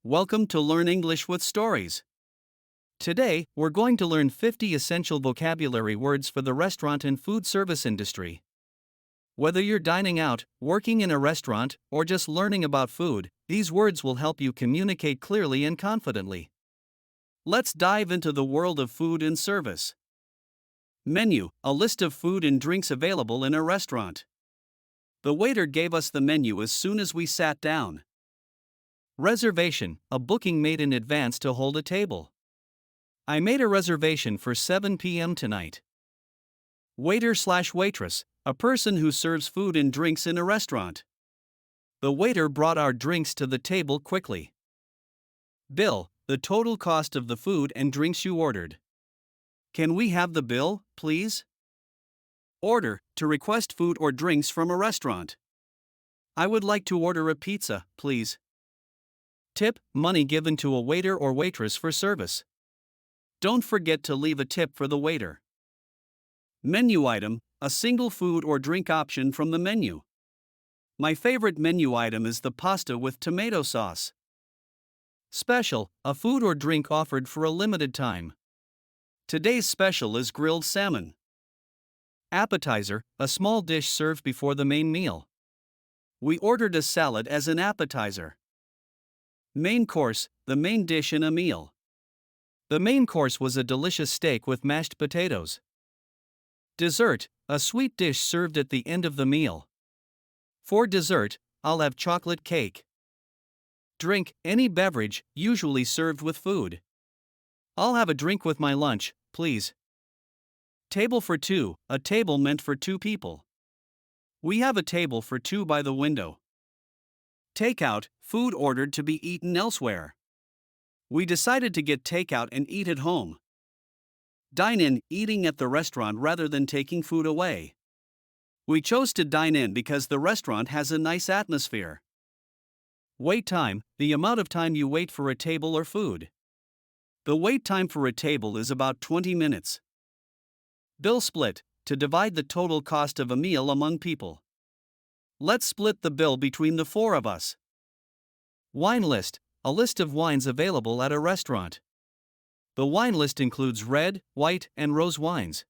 Welcome to Learn English with Stories. Today, we're going to learn 50 essential vocabulary words for the restaurant and food service industry. Whether you're dining out, working in a restaurant, or just learning about food, these words will help you communicate clearly and confidently. Let's dive into the world of food and service. Menu: a list of food and drinks available in a restaurant. The waiter gave us the menu as soon as we sat down. Reservation: a booking made in advance to hold a table. I made a reservation for 7 p.m. tonight. Waiter/waitress: a person who serves food and drinks in a restaurant. The waiter brought our drinks to the table quickly. Bill: the total cost of the food and drinks you ordered. Can we have the bill, please? Order: to request food or drinks from a restaurant. I would like to order a pizza, please. Tip: money given to a waiter or waitress for service. Don't forget to leave a tip for the waiter. Menu item: a single food or drink option from the menu. My favorite menu item is the pasta with tomato sauce. Special: a food or drink offered for a limited time. Today's special is grilled salmon. Appetizer: a small dish served before the main meal. We ordered a salad as an appetizer. Main course: the main dish in a meal. The main course was a delicious steak with mashed potatoes. Dessert: a sweet dish served at the end of the meal. For dessert, I'll have chocolate cake. Drink: any beverage, usually served with food. I'll have a drink with my lunch, please. Table for two: a table meant for two people. We have a table for two by the window. Takeout: food ordered to be eaten elsewhere. We decided to get takeout and eat at home. Dine-in: eating at the restaurant rather than taking food away. We chose to dine in because the restaurant has a nice atmosphere. Wait time: the amount of time you wait for a table or food. The wait time for a table is about 20 minutes. Bill split: to divide the total cost of a meal among people. Let's split the bill between the four of us. Wine list: a list of wines available at a restaurant. The wine list includes red, white, and rose wines.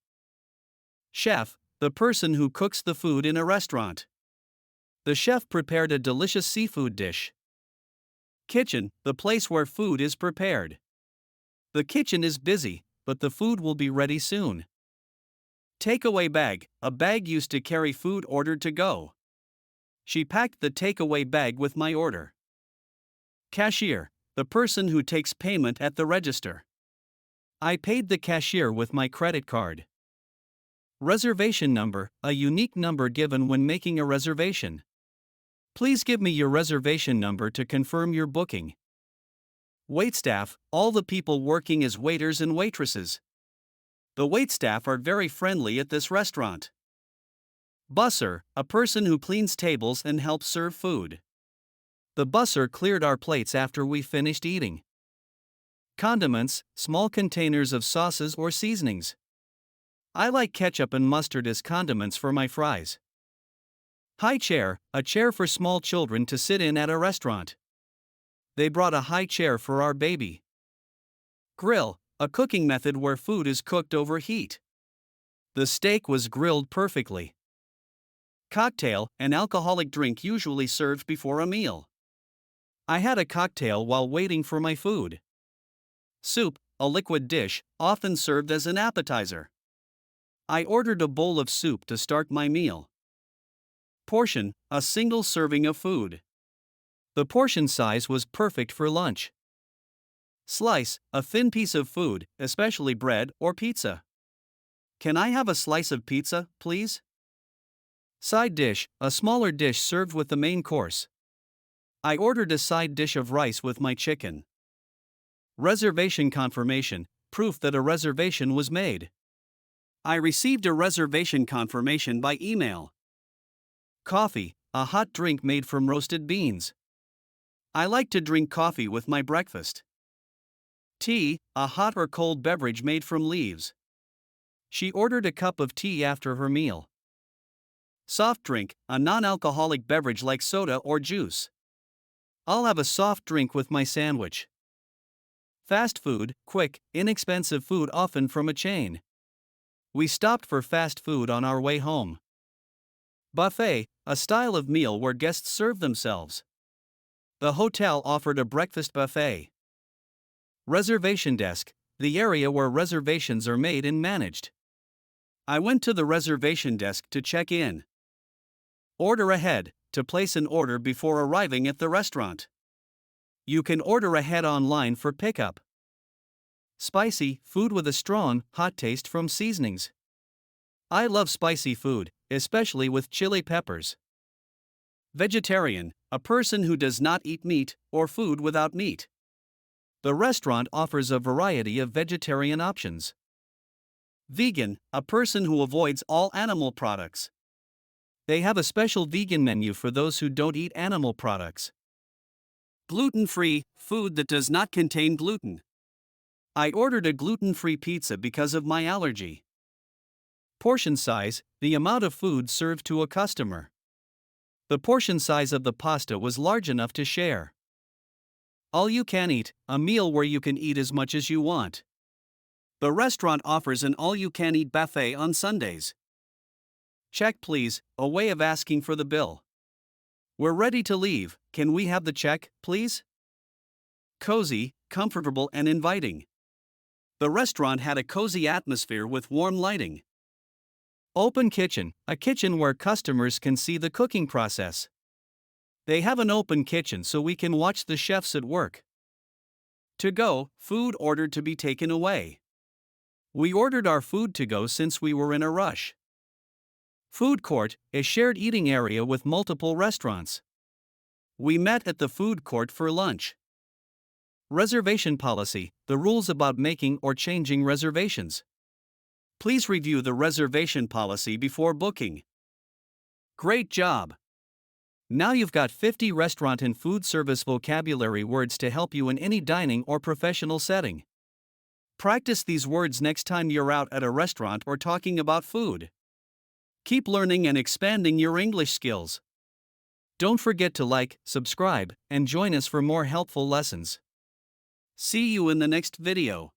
Chef: the person who cooks the food in a restaurant. The chef prepared a delicious seafood dish. Kitchen: the place where food is prepared. The kitchen is busy, but the food will be ready soon. Takeaway bag: a bag used to carry food ordered to go. She packed the takeaway bag with my order. Cashier: the person who takes payment at the register. I paid the cashier with my credit card. Reservation number: a unique number given when making a reservation. Please give me your reservation number to confirm your booking. Waitstaff: all the people working as waiters and waitresses. The waitstaff are very friendly at this restaurant. Busser: a person who cleans tables and helps serve food. The busser cleared our plates after we finished eating. Condiments: small containers of sauces or seasonings. I like ketchup and mustard as condiments for my fries. High chair: a chair for small children to sit in at a restaurant. They brought a high chair for our baby. Grill: a cooking method where food is cooked over heat. The steak was grilled perfectly. Cocktail: an alcoholic drink usually served before a meal. I had a cocktail while waiting for my food. Soup: a liquid dish, often served as an appetizer. I ordered a bowl of soup to start my meal. Portion: a single serving of food. The portion size was perfect for lunch. Slice: a thin piece of food, especially bread or pizza. Can I have a slice of pizza, please? Side dish: a smaller dish served with the main course. I ordered a side dish of rice with my chicken. Reservation confirmation: proof that a reservation was made. I received a reservation confirmation by email. Coffee: a hot drink made from roasted beans. I like to drink coffee with my breakfast. Tea: a hot or cold beverage made from leaves. She ordered a cup of tea after her meal. Soft drink: a non-alcoholic beverage like soda or juice. I'll have a soft drink with my sandwich. Fast food, quick, inexpensive food often from a chain. We stopped for fast food on our way home. Buffet, a style of meal where guests serve themselves. The hotel offered a breakfast buffet. Reservation desk, the area where reservations are made and managed. I went to the reservation desk to check in. Order ahead, to place an order before arriving at the restaurant. You can order ahead online for pickup. Spicy, food with a strong, hot taste from seasonings. I love spicy food, especially with chili peppers. Vegetarian, a person who does not eat meat or food without meat. The restaurant offers a variety of vegetarian options. Vegan, a person who avoids all animal products. They have a special vegan menu for those who don't eat animal products. Gluten-free, food that does not contain gluten. I ordered a gluten-free pizza because of my allergy. Portion size, the amount of food served to a customer. The portion size of the pasta was large enough to share. All you can eat, a meal where you can eat as much as you want. The restaurant offers an all-you-can-eat buffet on Sundays. Check please, a way of asking for the bill. We're ready to leave, can we have the check, please? Cozy, comfortable and inviting. The restaurant had a cozy atmosphere with warm lighting. Open kitchen, a kitchen where customers can see the cooking process. They have an open kitchen so we can watch the chefs at work. To go, food ordered to be taken away. We ordered our food to go since we were in a rush. Food court, a shared eating area with multiple restaurants. We met at the food court for lunch. Reservation policy, the rules about making or changing reservations. Please review the reservation policy before booking. Great job! Now you've got 50 restaurant and food service vocabulary words to help you in any dining or professional setting. Practice these words next time you're out at a restaurant or talking about food. Keep learning and expanding your English skills. Don't forget to like, subscribe, and join us for more helpful lessons. See you in the next video.